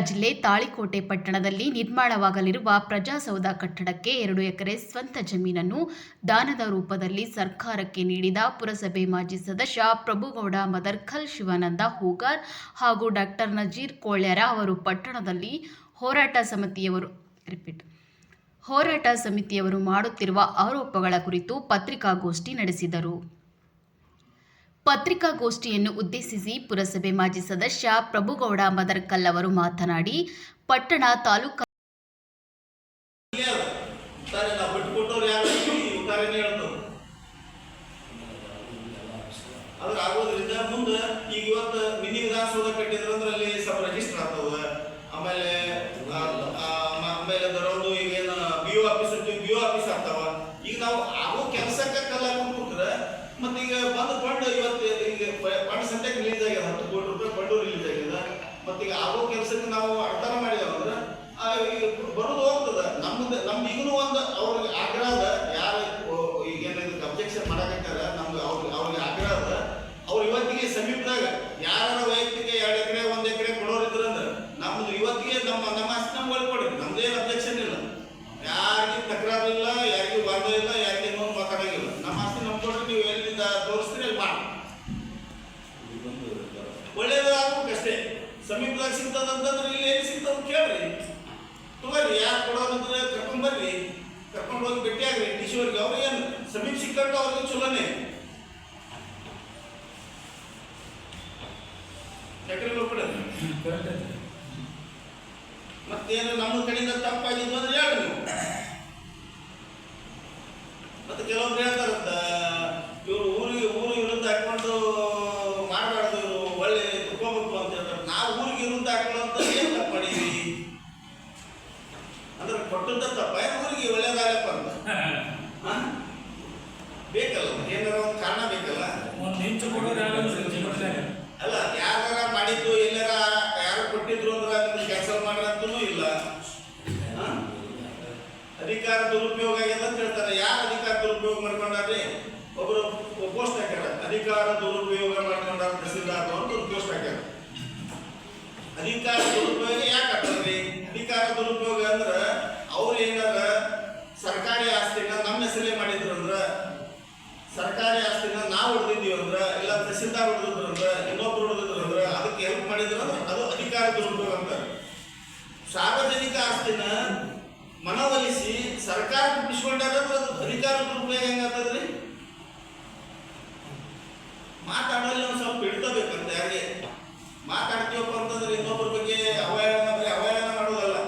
ಜಿಲ್ಲೆ ತಾಳಿಕೋಟೆ ಪಟ್ಟಣದಲ್ಲಿ ನಿರ್ಮಾಣವಾಗಲಿರುವ ಪ್ರಜಾಸೌಧ ಕಟ್ಟಡಕ್ಕೆ 2 ಎಕರೆ ಸ್ವಂತ ಜಮೀನನ್ನು ದಾನದ ರೂಪದಲ್ಲಿ ಸರ್ಕಾರಕ್ಕೆ ನೀಡಿದ ಪುರಸಭೆ ಮಾಜಿ ಸದಸ್ಯ ಪ್ರಭುಗೌಡ ಮದರ್ಕಲ್, ಶಿವಾನಂದ ಹೂಗಾರ್ ಹಾಗೂ ಡಾಕ್ಟರ್ ನಜೀರ್ ಕೋಳ್ಯಾರ ಅವರು ಪಟ್ಟಣದಲ್ಲಿ ಹೋರಾಟ ಸಮಿತಿಯವರು ಮಾಡುತ್ತಿರುವ ಆರೋಪಗಳ ಕುರಿತು ಪತ್ರಿಕಾಗೋಷ್ಠಿ ನಡೆಸಿದರು. ಪತ್ರಿಕಾಗೋಷ್ಠಿಯನ್ನು ಉದ್ದೇಶಿಸಿ ಪುರಸಭೆ ಮಾಜಿ ಸದಸ್ಯ ಪ್ರಭುಗೌಡ ಮದರ್ಕಲ್ ಅವರು ಮಾತನಾಡಿ, ಪಟ್ಟಣ ತಾಲೂಕಾ ಮತ್ತೀಗ ಬಂದು ಫಂಡ್ ಇವತ್ತು ಈಗ ಫಂಡ್ ಸಂಖ್ಯೆ ರಿಲೀಸ್ ಆಗ್ಯದ 10 ಕೋಟಿ ರೂಪಾಯಿ ಫಂಡು ರಿಲೀಸ್ ಆಗ್ಯದ. ಮತ್ತೀಗ ಆಗೋ ಕೆಲಸಕ್ಕೆ ನಾವು ಅರ್ಥನ ಮಾಡಿದವಂದ್ರೆ ಬರೋದು ಹೋಗ್ತದೆ. ನಮ್ದು ಈಗಲೂ ಒಂದು ಅವ್ರಿಗೆ ಆಗ್ರಹ ಅದ, ಯಾರು ಈಗ ಏನಾದ್ರು ಅಬ್ಜೆಕ್ಷನ್ ಮಾಡಕತ್ತಾರ ನಮ್ಗೆ ಅವ್ರಿಗೆ ಆಗ್ರಹ ಅದ. ಅವ್ರು ಇವತ್ತಿಗೆ ಸಮೀಪದಾಗ ಯಾರ ವೈಯಕ್ತಿಕ 2 ಎಕರೆ 1 ಎಕರೆ ಕೊಡೋರಿದ್ರಂದ್ರೆ ನಮ್ದು ಇವತ್ತಿಗೆ ನಮ್ಮ ಆಸ್ತಿ ನಮ್ಗೆ ಕೊಡ್ರಿ, ನಮ್ದೇನು ಅಬ್ಜೆಕ್ಷನ್ ಇಲ್ಲ, ಯಾರಿಗೆ ತಕರಾರು ಇಲ್ಲ, ಯಾರಿಗೂ ವಾದ ಇಲ್ಲ, ಯಾರಿಗೆ ಇನ್ನೊಂದು ಮಾತಾಡಂಗಿಲ್ಲ. ನಮ್ಮ ಆಸ್ತಿ ನಮ್ಗೆ ಕೊಡ್ರಿ, ನೀವು ಎಲ್ಲಿಂದ ತೋರಿಸ್ತೀರಿ ಅಲ್ಲಿ ಮಾಡಿ ಒಳ್ಳೇದಾಗಬೇಕಷ್ಟೇ. ಸಮೀಪದಾಗ ಸಿಗ್ತದಂತಂದ್ರೆ ಇಲ್ಲಿ ಎಲ್ಲಿ ಸಿಗ್ತದ ಕೇಳ್ರಿ, ತಗೋರಿ, ಯಾರು ಕೊಡೋದಂದ್ರೆ ಕರ್ಕೊಂಡ್ಬರ್ರಿ, ಕರ್ಕೊಂಡು ಹೋಗಿ ಭೇಟಿ ಆಗ್ರಿ ಡಿಸಿ ಅವ್ರಿಗೆ. ಅವ್ರಿಗೇನು ಸಮೀಪ ಸಿಕ್ಕಂಡು ಅವ್ರಿಗೆ ಚಲೋನೆ ಎಕರೆಗಳು ಕೊಡೋದು. ಮತ್ತೇನು ನಮ್ಮ ಕಡೆಯಿಂದ ತಪ್ಪಾಗಿದ್ದು ಅಂದ್ರೆ ಹೇಳಿ ನೀವು. ಮತ್ತೆ ಕೆಲವೊಬ್ರು ಹೇಳ್ತಾರಂತ ಇವರು ಊರು ವಿರುದ್ಧ ಹಾಕೊಂಡು ಮಾಡಬಾರ್ದು, ಇವರು ಒಳ್ಳೆ ತಗೋಬೇಕು ಅಂತ ಹೇಳ್ತಾರೆ. ನಾವು ಊರಿಗೆ ವಿರುದ್ಧ ಹಾಕೊಳ್ಳೋಂತ ಏನು ತಪ್ಪು ಮಾಡೀವಿ ಅಂದ್ರೆ ಕೊಟ್ಟಂತ ತಪ್ಪ ಊರಿಗೆ ಒಳ್ಳೇದಾಗಪ್ಪ ಅಂತ ಬೇಕಲ್ಲ, ಏನಾರ ಒಂದು ಕಾರಣ ಬೇಕಲ್ಲ. ಅಲ್ಲ, ಯಾರ ಮಾಡಿದ್ದು ಎಲ್ಲಾರ ಯಾರು ಕೊಟ್ಟಿದ್ರು ಅಂದ್ರೆ ಅದನ್ನ ಕ್ಯಾನ್ಸಲ್ ಮಾಡ್ರಂತೂ ಇಲ್ಲ. ಅಧಿಕಾರ ದುರುಪಯೋಗ ಆಗ್ಯದ ಅಂತ ಹೇಳ್ತಾರೆ. ಯಾರು ಅಧಿಕಾರ ದುರುಪಯೋಗ ಮಾಡ್ಕೊಂಡ್ರಿ? ಒಬ್ಬರು ಪೋಸ್ಟ್ ಹಾಕ್ಯಾರ, ಅಧಿಕಾರ ದುರುಪಯೋಗ ಮಾಡ್ಕೊಂಡ ತಹಸೀಲ್ದಾರ್ ಅಂತ ಒಂದು ಪೋಸ್ಟ್ ಹಾಕ್ಯಾರ. ಅಧಿಕಾರ ದುರುಪಯೋಗ ಯಾಕೆ ಆಗ್ತದ್ರಿ? ಅಧಿಕಾರ ದುರುಪಯೋಗ ಅಂದ್ರೆ ಅವ್ರು ಏನಾರ ಸರ್ಕಾರಿ ಆಸ್ತಿನ ನಮ್ಮ ಹೆಸರೇ ಮಾಡಿದ್ರು ಅಂದ್ರ, ಸರ್ಕಾರಿ ಆಸ್ತಿನ ನಾವು ಹೊಡೆದಿದ್ದೀವಿ ಅಂದ್ರ, ಇಲ್ಲ ತಹಸೀಲ್ದಾರ್ ಹೊಡೆದಿದ್ರು ಅಂದ್ರ, ಇನ್ನೊಬ್ರು ಹೊಡೆದಿದ್ರು ಅಂದ್ರ, ಅದಕ್ಕೆ ಹೆಲ್ಪ್ ಮಾಡಿದ್ರು ಅಂದ್ರೆ ಅದು ಅಧಿಕಾರ ದುರುಪಯೋಗ ಅಂತ. ಸಾರ್ವಜನಿಕ ಆಸ್ತಿನ ಮನವೊಲಿಸಿ ಸರ್ಕಾರ ಬಿಡಿಸ್ಕೊಂಡಾಗ ಅದು ಅಧಿಕಾರ ದುರುಪಯೋಗ ಹೆಂಗಾಗ್ತದ್ರಿ? ಮಾತಾಡೋಲ್ಲ ಒಂದು ಸ್ವಲ್ಪ ಇಡ್ತಬೇಕಂತ. ಯಾರಿಗೆ ಮಾತಾಡ್ತೀವಪ್ಪ ಅಂತಂದ್ರೆ ಇನ್ನೊಬ್ಬರ ಬಗ್ಗೆ ಅವಹೇಳನ ಮಾಡೋದಲ್ಲ,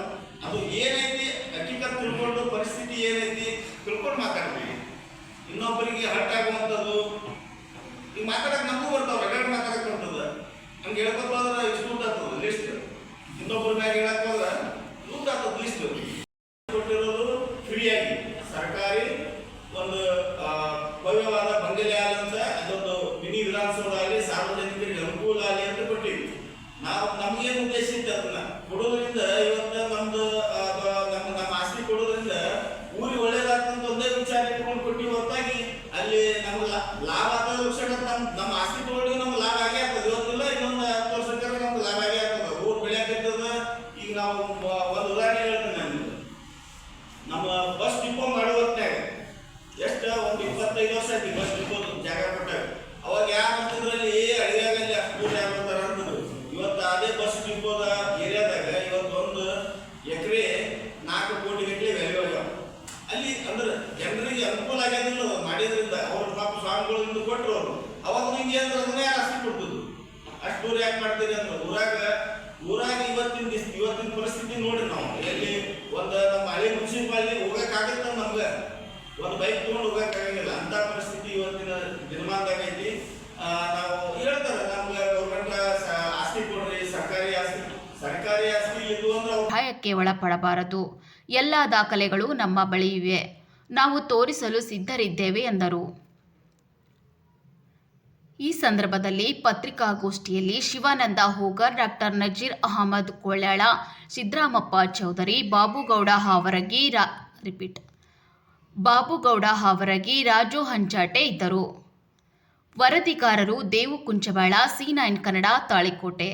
ಅದು ಏನೈತಿ ಹಕ್ಕಿಕತ್ ತಿಳ್ಕೊಂಡು ಪರಿಸ್ಥಿತಿ ಏನೈತಿ ತಿಳ್ಕೊಂಡು ಮಾತಾಡ್ತೀವಿ. ಇನ್ನೊಬ್ಬರಿಗೆ ಹರ್ಟ್ ಆಗುವಂಥದ್ದು ಈಗ ಮಾತಾಡಕ್ಕೆ ನಮಗೂ ಬರ್ತಾವ, ರಗಡ್ ಮಾತಾಡಕ್ಕೆ ಬರ್ತದ. ನಮ್ಗೆ ಹೇಳ್ಕೊತ ಹೋದ್ರೆ ಇಷ್ಟು ದುಡ್ಡು ಆಗ್ತದೆ ಲಿಸ್ಟ್, ಇನ್ನೊಬ್ಬರ ಮ್ಯಾಗ ಹೇಳಕ್ ಹೋದ್ರೆ ದುಡ್ಡು ಆಗ್ತದೆ ಲಿಸ್ಟ್. ಕೊಟ್ಟಿರೋದು ಫ್ರೀಯಾಗಿ ಸರ್ಕಾರಿ ಒಂದು ಭವ್ಯವಾದ ಬಂಗಲೆ ಆಗಲಿ ಅಂತ, ಅದೊಂದು ಮಿನಿ ವಿಧಾನಸೌಧ ಆಗಲಿ, ಸಾರ್ವಜನಿಕರಿಗೆ ಅನುಕೂಲ ಆಗಲಿ ಅಂತ ಕೊಟ್ಟಿವಿ ನಾವು. ನಮ್ಗೇನು ಉದ್ದೇಶ ಇತ್ತು ಅದನ್ನ ಕೊಡೋದ್ರಿಂದ, ಇವತ್ತು ನಮ್ದು ನಮ್ಮ ಆಸ್ತಿ ಕೊಡೋದ್ರಿಂದ ಊರಿಗೆ ಒಳ್ಳೇದಾಗ್ತಂತ ಒಂದೇ ವಿಚಾರ ಇಟ್ಕೊಂಡು ಕೊಟ್ಟಿವಿ ಹೊರತಾಗಿ ಅಲ್ಲಿ ನಮ್ಗೆ ಲಾಭ ಆಗ್ತದೆ ಲಕ್ಷಣ ನಮ್ಮ ಆಸ್ತಿ ತಗೊಂಡು ನಮ್ಗೆ ಲಾಭ ಆಗೇ ಆಗ್ತದೆ. ಇವತ್ತಿಲ್ಲ ಇನ್ನೊಂದು 10 ವರ್ಷಕ್ಕೆ ನಮ್ಗೆ ಲಾಭ ಆಗೇ ಆಗ್ತದೆ. ಊರು ಬೆಳೆಯಾಗ್ತದ. ಈಗ ನಾವು ಒಂದು ಉದಾಹರಣೆ ಹೇಳ್ತೇನೆ. ನಮ್ಮ ಬಸ್ ಡಿಪೋ ಮಾಡೋ ಹೊತ್ನಾಗ ಎಷ್ಟು ಒಂದು 25 ವರ್ಷ ಆಯ್ತು ಬಸ್ ಡಿಪೋ ಜಾಗ ಕೊಟ್ಟಾಗ. ಅವಾಗ ಯಾರು ಅಂತಂದ್ರಲ್ಲಿ ಅಡಿಯಾಗಲ್ಲಿ ಅಷ್ಟು ಯಾರು ಬರ್ತಾರ ಅಂತಂದ್ರು. ಇವತ್ತು ಅದೇ ಬಸ್ ಡಿಪೋದ ಏರಿಯಾದಾಗ ಇವತ್ತು 1 ಎಕರೆ 4 ಕೋಟಿ ಗಟ್ಟಲೆ ವ್ಯಾಲ್ಯೂ ಆಗ್ಯಾವ. ಅಲ್ಲಿ ಅಂದ್ರೆ ಜನರಿಗೆ ಅನುಕೂಲ ಆಗ್ಯದಿಲ್ಲ ಮಾಡಿದ್ರಿಂದ. ಅವ್ರ ಪಾಪ ಸ್ವಾಮಿಗಳಿಂದ ಕೊಟ್ಟರು ಅವರು. ಅವಾಗ ನಿಮ್ಗೆ ಅಂದ್ರೆ ಅದನ್ನೇ ಯಾರು ಆಸ್ತಿ ಕೊಡ್ತಿದ್ರು. ಅಷ್ಟು ದೂರ ಯಾಕೆ ಮಾಡ್ತೀರಿ ಅಂದ್ರೆ ಊರಾಗ ಇವತ್ತಿನ ಪರಿಸ್ಥಿತಿ ನೋಡಿ ನಾವು ಎಲ್ಲಿ ಒಂದು ನಮ್ಮ ಹಳೆ ಮುನ್ಸಿಪಾಲಿಟಿ ಹೋಗಕ್ಕಾಗತ್ತ, ನಮ್ಗೆ ಒಂದು ಬೈಕ್ ತೊಗೊಂಡು ಹೋಗಕ್ಕಾಗಂಗಿಲ್ಲ ಅಂತ ಪರಿಸ್ಥಿತಿ ಇವತ್ತಿನ ದಿನಮಾನದಾಗ ಐತಿ. ನಾವು ಹೇಳ್ತಾರೆ ನಮ್ಗೆ ಗೌರ್ಮೆಂಟ್ ಆಸ್ತಿ ಕೊಡ್ರಿ, ಸರ್ಕಾರಿ ಆಸ್ತಿ ಇದು ಅಂದ್ರೆ ಸಹಾಯಕ್ಕೆ ಒಳಪಡಬಾರದು. ಎಲ್ಲ ದಾಖಲೆಗಳು ನಮ್ಮ ಬಳಿ ಇವೆ, ನಾವು ತೋರಿಸಲು ಸಿದ್ಧರಿದ್ದೇವೆ ಎಂದರು. ಈ ಸಂದರ್ಭದಲ್ಲಿ ಪತ್ರಿಕಾಗೋಷ್ಠಿಯಲ್ಲಿ ಶಿವಾನಂದ ಹೂಗಾರ್, ಡಾಕ್ಟರ್ ನಜೀರ್ ಅಹಮದ್ ಕೋಳ್ಯಾಳ, ಸಿದ್ದರಾಮಪ್ಪ ಚೌಧರಿ, ಬಾಬುಗೌಡ ಹಾವರಗಿ, ರಾಜು ಹಂಚಾಟೆ ಇದ್ದರು. ವರದಿಗಾರರು ದೇವು ಕುಂಚಬಾಳ, C9 ಕನ್ನಡ, ತಾಳಿಕೋಟೆ.